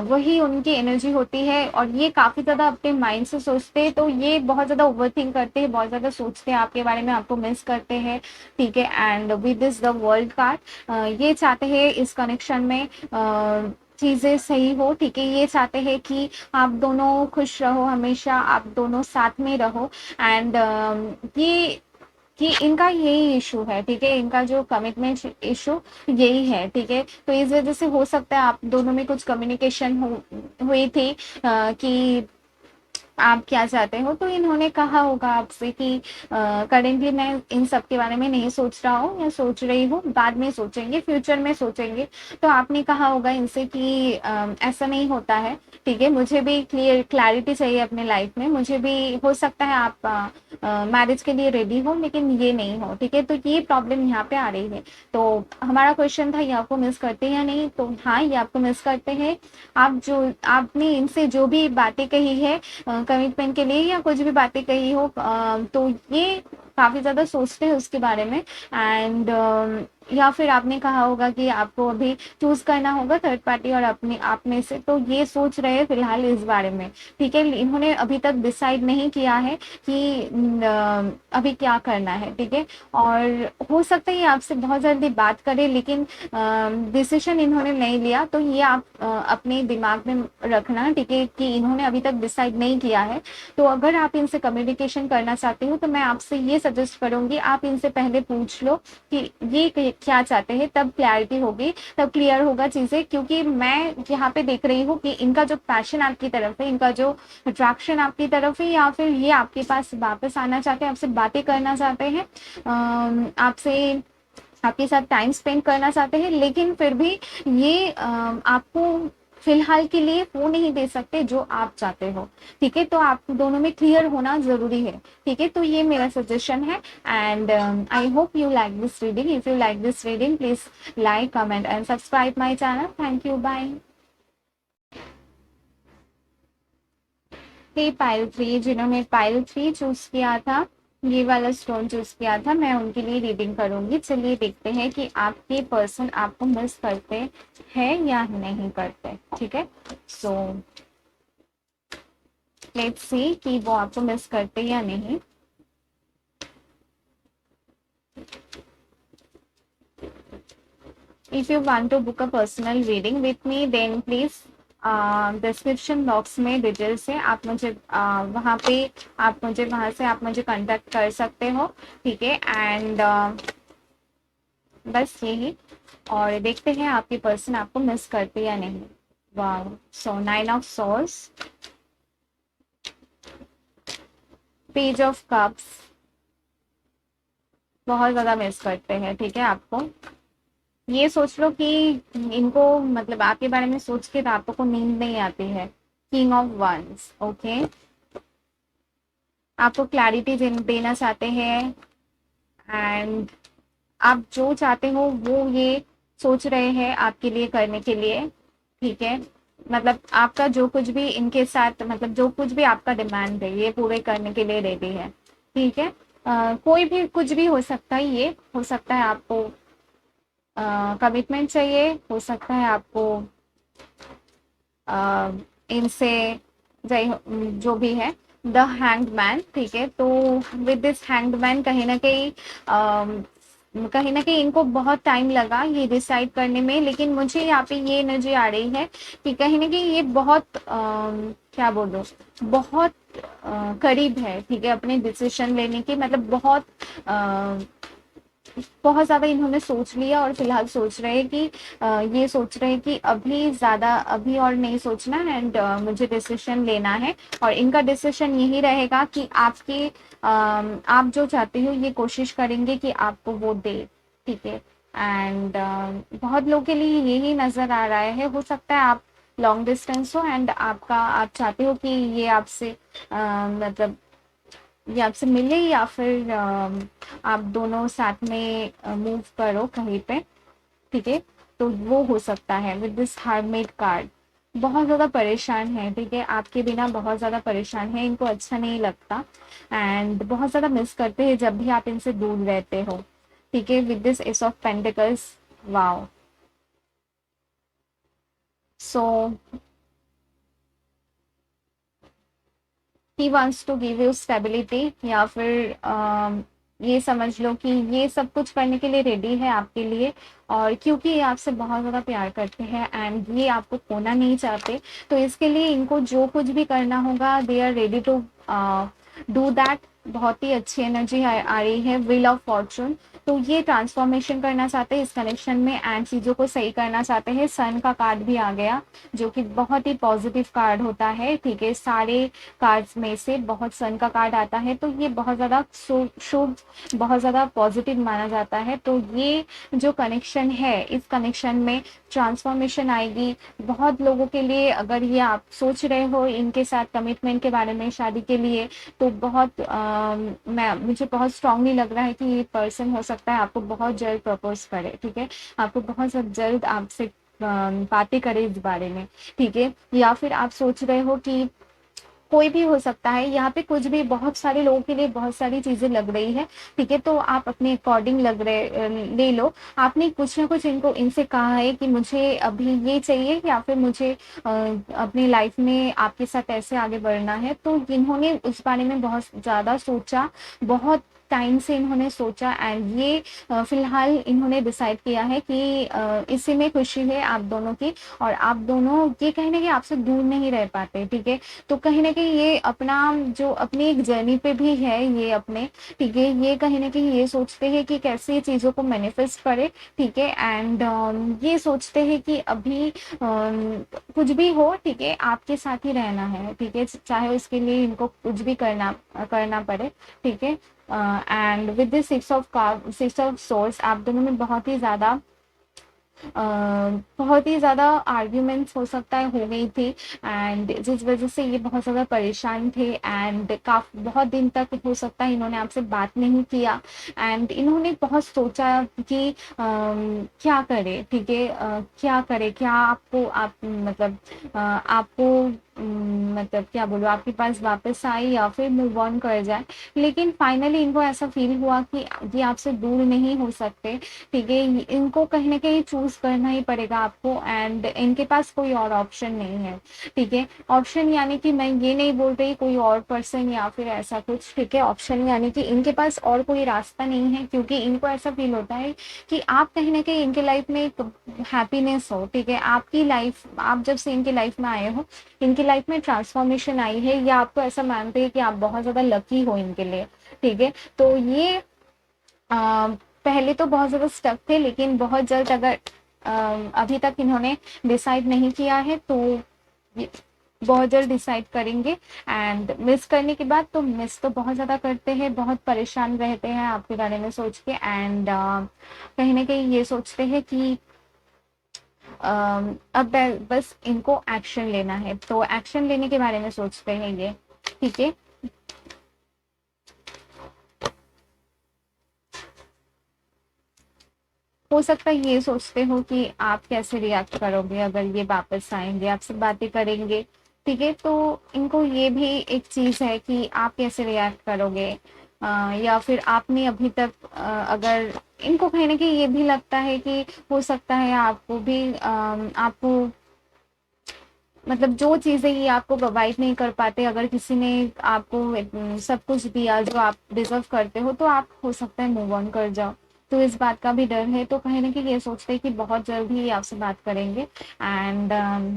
वही उनकी एनर्जी होती है और ये काफी ज्यादा अपने माइंड से सोचते हैं। तो ये बहुत ज्यादा ओवरथिंक करते हैं, बहुत ज्यादा सोचते हैं आपके बारे में, आपको मिस करते हैं, ठीक है। And with this the world card, ये चाहते हैं इस कनेक्शन में चीजें सही हो, ठीक है। ये चाहते हैं कि आप दोनों खुश रहो, हमेशा आप दोनों साथ में रहो एंड ये कि इनका यही इशू है, ठीक है, इनका जो कमिटमेंट इशू यही है, ठीक है। तो इस वजह से हो सकता है आप दोनों में कुछ कम्युनिकेशन हुई थी कि आप क्या चाहते हो, तो इन्होंने कहा होगा आपसे कि करेंटली मैं इन सब के बारे में नहीं सोच रहा हूँ या सोच रही हूँ, बाद में सोचेंगे, फ्यूचर में सोचेंगे। तो आपने कहा होगा इनसे कि ऐसा नहीं होता है, ठीक है, मुझे भी क्लैरिटी चाहिए अपने लाइफ में, मुझे भी हो सकता है आप मैरिज के लिए रेडी हो लेकिन ये नहीं हो, ठीक है। तो ये प्रॉब्लम यहाँ पे आ रही है। तो हमारा क्वेश्चन था ये आपको मिस करते हैं या नहीं, तो हाँ ये आपको मिस करते हैं। आपने इनसे जो भी बातें कही है कमिटमेंट के लिए या कुछ भी बातें कही हो, तो ये काफी ज्यादा सोचते हैं उसके बारे में एंड या फिर आपने कहा होगा कि आपको अभी चूज करना होगा थर्ड पार्टी और अपने आप में से, तो ये सोच रहे हैं फिलहाल इस बारे में। ठीक है, इन्होंने अभी तक डिसाइड नहीं किया है कि अभी क्या करना है। ठीक है, और हो सकता है ये आपसे बहुत जल्दी बात करें, लेकिन डिसीजन इन्होंने नहीं लिया, तो ये आप अपने दिमाग में रखना। ठीक है, कि इन्होंने अभी तक डिसाइड नहीं किया है। तो अगर आप इनसे कम्युनिकेशन करना चाहते हो तो मैं आपसे ये सजेस्ट करूंगी, आप इनसे पहले पूछ लो कि ये क्या चाहते हैं, तब क्लैरिटी होगी, तब क्लियर होगा चीजें। क्योंकि मैं यहाँ पे देख रही हूँ कि इनका जो पैशन आपकी तरफ है, इनका जो अट्रैक्शन आपकी तरफ है, या फिर ये आपके पास वापस आना चाहते हैं, आपसे बातें करना चाहते हैं, आपसे आपके साथ टाइम स्पेंड करना चाहते हैं, लेकिन फिर भी ये आपको फिलहाल के लिए वो नहीं दे सकते जो आप चाहते हो। ठीक है, तो आप दोनों में क्लियर होना जरूरी है। ठीक है, तो ये मेरा सजेशन है, and I hope you like this reading. If you like this reading, please like, comment and subscribe my channel. Thank you, bye. Hey pile three, जिन्होंने पाइल थ्री चूज किया था, ये वाला स्टोन चूज किया था, मैं उनके लिए रीडिंग करूंगी। चलिए देखते हैं कि आपके पर्सन आपको मिस करते हैं या नहीं करते। ठीक है, सो लेट्स सी कि वो आपको मिस करते या नहीं। If you want to book a personal reading with me, then please description box में डिटेल्स है, आप मुझे वहाँ पे आप मुझे वहाँ से आप मुझे कांटेक्ट कर सकते हो। ठीक है, एंड बस यही। और देखते हैं आपके पर्सन आपको मिस करते या नहीं। वाह, सो 9 of source, page of cups, बहुत ज्यादा मिस करते हैं। ठीक है, आपको ये सोच लो कि इनको मतलब आपके बारे में सोच के रातों को नींद नहीं आती है। किंग ऑफ वंस, ओके, आपको क्लैरिटी देना चाहते हैं, एंड आप जो चाहते हो वो ये सोच रहे हैं आपके लिए करने के लिए। ठीक है, मतलब आपका जो कुछ भी इनके साथ, मतलब जो कुछ भी आपका डिमांड है, ये पूरे करने के लिए रेडी है। ठीक है, कोई भी कुछ भी हो सकता है, ये हो सकता है आपको कमिटमेंट चाहिए, हो सकता है आपको अ, इनसे जो भी है। द हैंग्ड मैन, ठीक है, तो विद दिस हैंग्ड मैन कहीं ना कहीं इनको बहुत टाइम लगा ये डिसाइड करने में, लेकिन मुझे यहाँ पे ये एनर्जी आ रही है कि कहीं ना कहीं ये बहुत क्या बोलो, बहुत करीब है। ठीक है, अपने डिसीजन लेने की, मतलब बहुत ज्यादा इन्होंने सोच लिया और फिलहाल सोच रहे हैं कि ये सोच रहे हैं कि अभी ज्यादा अभी और नहीं सोचना, एंड मुझे डिसीजन लेना है। और इनका डिसीजन यही रहेगा कि आप जो चाहते हो ये कोशिश करेंगे कि आपको वो दे। ठीक है, एंड बहुत लोगों के लिए यही नजर आ रहा है। हो सकता है आप लॉन्ग डिस्टेंस हो, एंड आप चाहते हो कि ये आपसे मतलब ये आपसे मिले, या फिर आप दोनों साथ में मूव करो कहीं पे। ठीक है, तो वो हो सकता है विद दिस हर्मिट कार्ड। बहुत ज़्यादा परेशान है। ठीक है, आपके बिना बहुत ज़्यादा परेशान है, इनको अच्छा नहीं लगता, एंड बहुत ज़्यादा मिस करते हैं जब भी आप इनसे दूर रहते हो। ठीक है, with this ace of pentacles, wow, so he wants to give you stability, या फिर ये समझ लो कि ये सब कुछ करने के लिए रेडी है आपके लिए। और क्योंकि ये आपसे बहुत ज़्यादा प्यार करते हैं एंड ये आपको खोना नहीं चाहते, तो इसके लिए इनको जो कुछ भी करना होगा, they are ready to do that. बहुत ही अच्छी एनर्जी आ रही है, व्हील ऑफ फॉर्चून। तो ये ट्रांसफॉर्मेशन करना चाहते हैं इस कनेक्शन में, एंड चीज़ों को सही करना चाहते हैं। सन का कार्ड भी आ गया, जो कि बहुत ही पॉजिटिव कार्ड होता है। ठीक है, सारे कार्ड्स में से बहुत सन का कार्ड आता है, तो ये बहुत ज़्यादा शुभ, बहुत ज़्यादा पॉजिटिव माना जाता है। तो ये जो कनेक्शन है, इस कनेक्शन में ट्रांसफॉर्मेशन आएगी बहुत लोगों के लिए। अगर ये आप सोच रहे हो इनके साथ कमिटमेंट के बारे में, शादी के लिए, तो मुझे बहुत स्ट्रांगली लग रहा है कि ये पर्सन हो सकता है आपको बहुत जल्द प्रपोज करे। ठीक है, आपको बहुत जल्द आपसे बातें करे इस बारे में। ठीक है, या फिर आप सोच रहे हो कि कोई भी हो सकता है, यहाँ पे कुछ भी, बहुत सारे लोगों के लिए बहुत सारी चीज़ें लग रही है, ठीक है? तो आप अपने अकॉर्डिंग ले लो। आपने कुछ ना कुछ इनको इनसे कहा है कि मुझे अभी ये चाहिए या फिर मुझे अपनी लाइफ में आपके साथ ऐसे आगे बढ़ना है, तो इन्होंने उस बारे में बहुत ज़्यादा सोचा, बहुत टाइम से इन्होंने सोचा एंड ये फिलहाल इन्होंने डिसाइड किया है कि इसी में खुशी है आप दोनों की, और आप दोनों ये कहीं ना कहीं आपसे दूर नहीं रह पाते, ठीक है? तो कहीं न कहीं ये अपना जो अपनी एक जर्नी पे भी है ये अपने, ठीक है? ये कहीं न कहीं ये सोचते हैं कि कैसे ये चीज़ों को मैनिफेस्ट करें, ठीक है? एंड ये सोचते हैं कि अभी कुछ भी हो, ठीक है? आपके साथ ही रहना है, ठीक है? चाहे उसके लिए इनको कुछ भी करना पड़े, ठीक है? And with this 6 of source आप दोनों में बहुत ही ज़्यादा आर्ग्यूमेंट्स हो सकता है हो गई थी, एंड जिस वजह से ये बहुत ज़्यादा परेशान थे, एंड काफ़ी बहुत दिन तक हो सकता है इन्होंने आपसे बात नहीं किया, एंड इन्होंने बहुत सोचा कि क्या करे, ठीक है? क्या करे, क्या मतलब आपको मतलब क्या बोलूँ, आपके पास वापस आए या फिर मूव ऑन कर जाए, लेकिन फाइनली इनको ऐसा फील हुआ कि ये आपसे दूर नहीं हो सकते, ठीक है? इनको कहीं न कहीं चूज़ करना ही पड़ेगा आपको, एंड इनके पास कोई और ऑप्शन नहीं है, ठीक है? ऑप्शन यानी कि मैं ये नहीं बोल रही कोई और पर्सन या फिर ऐसा कुछ, ठीक है? ऑप्शन यानी कि इनके पास और कोई रास्ता नहीं है, क्योंकि इनको ऐसा फील होता है कि आप कहीं न कहीं इनके लाइफ में एक हैप्पीनेस हो, ठीक है? आपकी लाइफ, आप जब से इनकी लाइफ में आए हो, इनकी लाइफ में ट्रांसफॉर्मेशन आई है, या आपको ऐसा मानते हैं कि आप बहुत ज़्यादा लकी हो इनके लिए, ठीक है? तो ये पहले तो बहुत ज़्यादा स्टक थे, लेकिन बहुत जल्द, अगर अभी तक इन्होंने डिसाइड नहीं किया है तो बहुत जल्द डिसाइड करेंगे, एंड मिस करने के बाद तो मिस तो बहुत ज़्यादा करते हैं, बहुत परेशान रहते हैं आपके बारे में सोच के, एंड कहीं ना कहीं ये सोचते हैं कि अब बस इनको एक्शन लेना है, तो एक्शन लेने के बारे में सोचते हैं ये, ठीक है? हो सकता है ये सोचते हो कि आप कैसे रिएक्ट करोगे अगर ये वापस आएंगे, आपसे बातें करेंगे, ठीक है? तो इनको ये भी एक चीज़ है कि आप कैसे रिएक्ट करोगे, या फिर आपने अभी तक अगर इनको कहीं ना कहीं ये भी लगता है कि हो सकता है आपको भी आपको मतलब जो चीज़ें ये आपको प्रोवाइड नहीं कर पाते, अगर किसी ने आपको सब कुछ दिया जो आप डिजर्व करते हो, तो आप हो सकता है मूव ऑन कर जाओ। तो इस बात का भी डर है, तो कहीं ना कहीं ये सोचते हैं कि बहुत जल्द ही ये आपसे बात करेंगे, एंड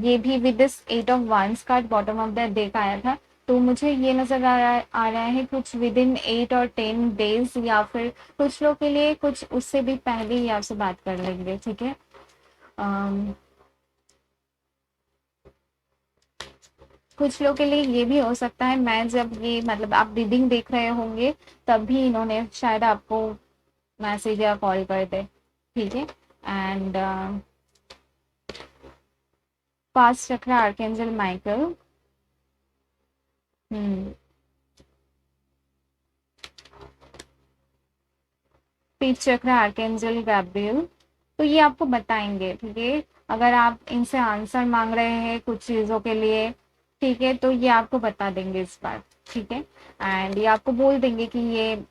ये भी with this 8 of 1 card bottom of the deck आया था, तो मुझे ये नजर आ रहा है कुछ विद इन 8 और 10 डेज, या फिर कुछ लोग के लिए कुछ उससे भी पहले ही आपसे बात कर लेंगे, ठीक है? um, कुछ लोग के लिए ये भी हो सकता है, मैं जब ये मतलब आप रीडिंग देख रहे होंगे तब भी इन्होंने शायद आपको मैसेज या कॉल कर दे, ठीक है? एंड पास्ट चक्र आर्केंजल माइकल, हम्म पीठ चक्र आर्केंजल गैब्रियल, तो ये आपको बताएंगे, ठीक है? अगर आप इनसे आंसर मांग रहे हैं कुछ चीज़ों के लिए, ठीक है, तो ये आपको बता देंगे इस बार, ठीक है? एंड ये आपको बोल देंगे कि ये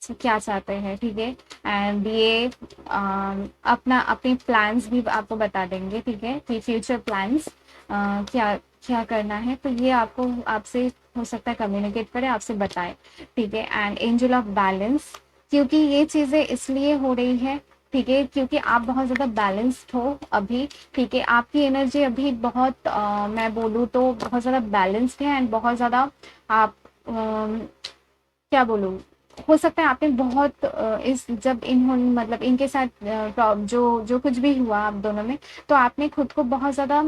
क्या चाहते हैं, ठीक है? एंड ये अपना अपने प्लान्स भी आपको बता देंगे, ठीक है? कि फ्यूचर प्लान्स क्या क्या करना है, तो ये आपको आपसे हो सकता है कम्युनिकेट करे, आपसे बताए, ठीक है? एंड एंजल ऑफ बैलेंस, क्योंकि ये चीज़ें इसलिए हो रही है, ठीक है, क्योंकि आप बहुत ज़्यादा बैलेंस्ड हो अभी, ठीक है? आपकी एनर्जी अभी बहुत मैं बोलूँ तो बहुत ज़्यादा बैलेंस्ड है, एंड बहुत ज़्यादा आप क्या बोलूँ, हो सकता है आपने बहुत इस जब इन्होंने मतलब इनके साथ जो जो कुछ भी हुआ आप दोनों में, तो आपने खुद को बहुत ज़्यादा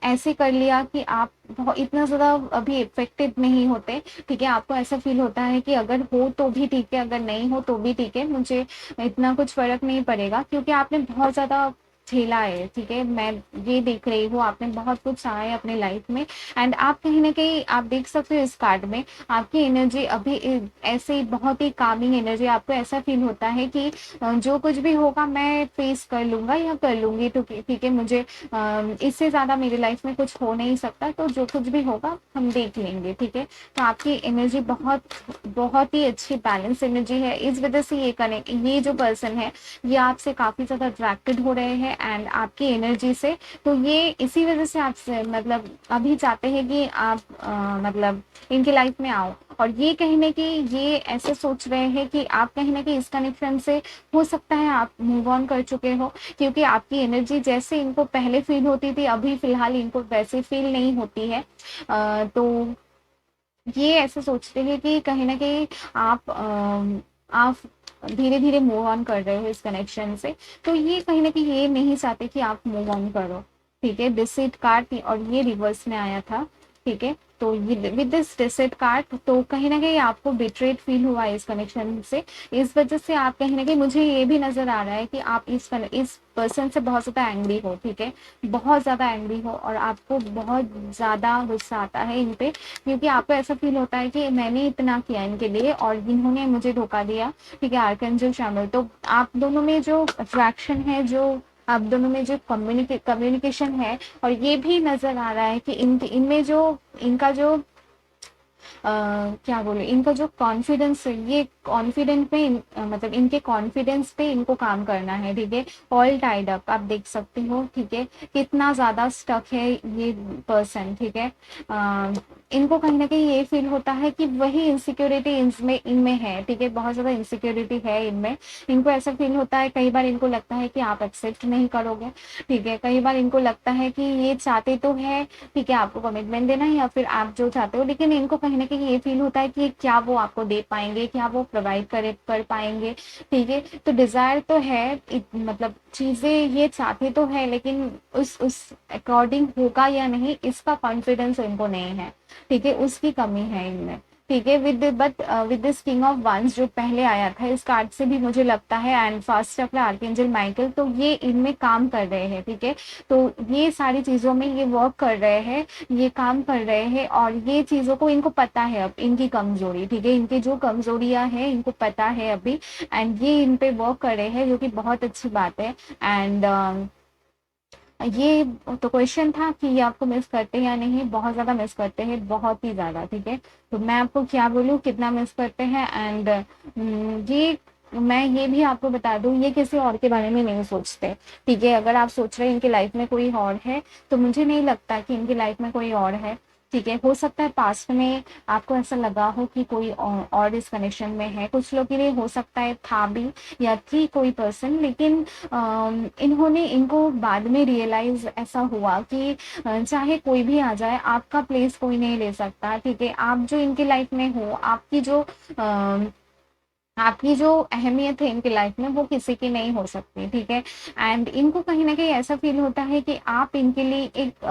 ऐसे कर लिया कि आप बहुत इतना ज़्यादा अभी इफेक्टिव नहीं होते, ठीक है? आपको ऐसा फील होता है कि अगर हो तो भी ठीक है, अगर नहीं हो तो भी ठीक है, मुझे इतना कुछ फ़र्क नहीं पड़ेगा, क्योंकि आपने बहुत ज़्यादा झेला है, ठीक है, मैं ये देख रही हूँ आपने बहुत कुछ सहा है अपने लाइफ में। एंड आप कहीं ना कहीं आप देख सकते हो इस कार्ड में आपकी एनर्जी अभी ऐसे ही बहुत ही कामिंग एनर्जी, आपको ऐसा फील होता है कि जो कुछ भी होगा मैं फेस कर लूंगा या कर लूंगी, तो ठीक है, मुझे इससे ज्यादा मेरी लाइफ में कुछ हो नहीं सकता, तो जो कुछ भी होगा हम देख लेंगे, ठीक है। तो आपकी एनर्जी बहुत बहुत ही अच्छी बैलेंस एनर्जी है, इस वजह से ये जो पर्सन है ये आपसे काफी ज्यादा अट्रैक्टेड हो रहे हैं एंड आपकी एनर्जी से। तो ये इसी वजह से आपसे मतलब अभी चाहते हैं कि आप मतलब इनकी लाइफ में आओ, और ये कहने की ये ऐसे सोच रहे हैं कि आप कहीं ना कहीं इस कनेक्शन से हो सकता है आप मूव ऑन कर चुके हो, क्योंकि आपकी एनर्जी जैसे इनको पहले फील होती थी अभी फिलहाल इनको वैसे फील नहीं होती है। तो ये ऐसे सोचते हैं कि कहीं ना कहीं आप धीरे धीरे मूव ऑन कर रहे हो इस कनेक्शन से। तो ये कहीं ना कहीं ये नहीं चाहते कि आप मूव ऑन करो, ठीक है। डिसिट कार्ड और ये रिवर्स में आया था, ठीक है। तो ये विद दिस डिसिट कार्ड तो कहीं ना कहीं आपको बिट्रेड फील हुआ है इस कनेक्शन से, इस वजह से आप कहीं ना कहीं मुझे ये भी नजर आ रहा है कि आप इस पर्सन से बहुत ज्यादा एंग्री हो, ठीक है, बहुत ज्यादा एंग्री हो और आपको बहुत ज्यादा गुस्सा आता है इन पे, क्योंकि आपको ऐसा फील होता है कि मैंने इतना किया इनके लिए और इन्होंने मुझे धोखा दिया, ठीक है, आर्कएंजल शामिल। तो आप दोनों में जो अट्रैक्शन है, जो आप दोनों में जो कम्युनिकेशन है, और ये भी नजर आ रहा है कि इनमें जो इनका जो क्या बोले, इनका जो कॉन्फिडेंस है, ये कॉन्फिडेंट पे मतलब इनके कॉन्फिडेंस पे इनको काम करना है, ठीक है। ऑल टाइड अप आप देख सकते हो, ठीक है, कितना ज्यादा स्टक है ये पर्सन, ठीक है। इनको कहीं ना कहीं ये फील होता है कि वही इनसिक्योरिटी इनमें है, ठीक है, बहुत ज्यादा इनसिक्योरिटी है इनमें। इनको ऐसा फील होता है, कई बार इनको लगता है कि आप एक्सेप्ट नहीं करोगे, ठीक है, कई बार इनको लगता है कि ये चाहते तो है, ठीक है, आपको कमिटमेंट देना है या फिर आप जो चाहते हो, लेकिन इनको कहीं ना कहीं ये फील होता है कि क्या वो आपको दे पाएंगे, क्या वो प्रोवाइड कर पाएंगे, ठीक है। तो डिजायर तो है, मतलब चीजें ये चाहते तो है, लेकिन उस अकॉर्डिंग होगा या नहीं इसका कॉन्फिडेंस इनको नहीं है, ठीक है, उसकी कमी है इनमें, ठीक है। With this king of wands जो पहले आया था इस कार्ड से भी मुझे लगता है, एंड फर्स्ट चक्र आर्कएंजल माइकल, तो ये इनमें काम कर रहे हैं, ठीक है। तो ये सारी चीजों में ये वर्क कर रहे हैं, ये काम कर रहे हैं, और ये चीजों को इनको पता है अब इनकी कमजोरी, ठीक है, इनकी जो कमजोरियां हैं इनको पता है अभी, एंड ये इन पे वर्क कर रहे हैं, जो कि बहुत अच्छी बात है। एंड ये तो क्वेश्चन था कि ये आपको मिस करते हैं या नहीं, बहुत ज्यादा मिस करते हैं, बहुत ही ज्यादा, ठीक है। तो मैं आपको क्या बोलूँ कितना मिस करते हैं, एंड ये मैं ये भी आपको बता दूं, ये किसी और के बारे में नहीं सोचते, ठीक है। अगर आप सोच रहे हैं इनकी लाइफ में कोई और है, तो मुझे नहीं लगता कि इनकी लाइफ में कोई और है, ठीक है। हो सकता है पास्ट में आपको ऐसा लगा हो कि कोई और इस कनेक्शन में है, कुछ लोग के लिए हो सकता है था भी या थी कोई पर्सन, लेकिन इन्होंने इनको बाद में रियलाइज ऐसा हुआ कि चाहे कोई भी आ जाए आपका प्लेस कोई नहीं ले सकता, ठीक है। आप जो इनकी लाइफ में हो, आपकी जो अहमियत है इनकी लाइफ में वो किसी की नहीं हो सकती, ठीक है। एंड इनको कहीं ना कहीं ऐसा फील होता है कि आप इनके लिए एक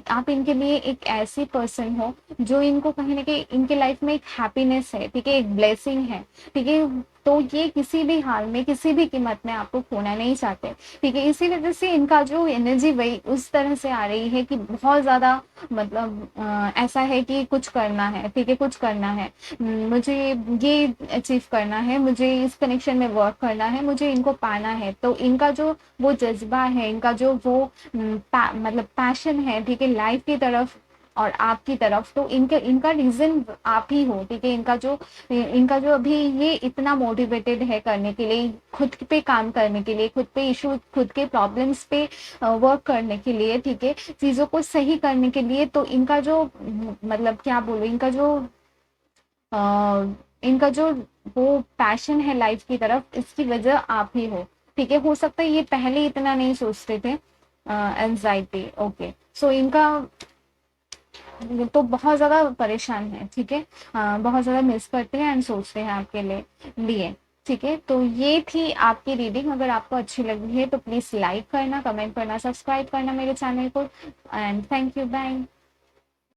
आप इनके लिए एक ऐसी पर्सन हो जो इनको कहीं ना कहीं इनके लाइफ में एक हैप्पीनेस है, ठीक है, एक ब्लेसिंग है, ठीक है। तो ये किसी भी हाल में किसी भी कीमत में आपको खोना नहीं चाहते, ठीक है। इसी वजह से इनका जो एनर्जी वही उस तरह से आ रही है कि बहुत ज्यादा मतलब ऐसा है कि कुछ करना है, ठीक है, कुछ करना है, मुझे ये अचीव करना है, मुझे इस कनेक्शन में वर्क करना है, मुझे इनको पाना है। तो इनका जो वो जज्बा है, इनका जो वो मतलब पैशन है, ठीक है, लाइफ की तरफ और आपकी तरफ, तो इनका इनका रीजन आप ही हो, ठीक है। इनका जो अभी ये इतना मोटिवेटेड है करने के लिए, खुद पे काम करने के लिए, खुद पे इशू, खुद के प्रॉब्लम्स पे वर्क करने के लिए, ठीक है, चीजों को सही करने के लिए। तो इनका जो मतलब क्या बोलो, इनका जो वो पैशन है लाइफ की तरफ, इसकी वजह आप ही हो, ठीक है। हो सकता है ये पहले इतना नहीं सोचते थे, एंजाइटी, ओके। सो इनका तो बहुत ज्यादा परेशान है, ठीक है, बहुत ज्यादा मिस करते हैं एंड सोचते हैं आपके लिए, ठीक है। तो ये थी आपकी रीडिंग, अगर आपको अच्छी लगी है तो प्लीज लाइक करना, कमेंट करना, सब्सक्राइब करना मेरे चैनल को, एंड थैंक यू, बाय।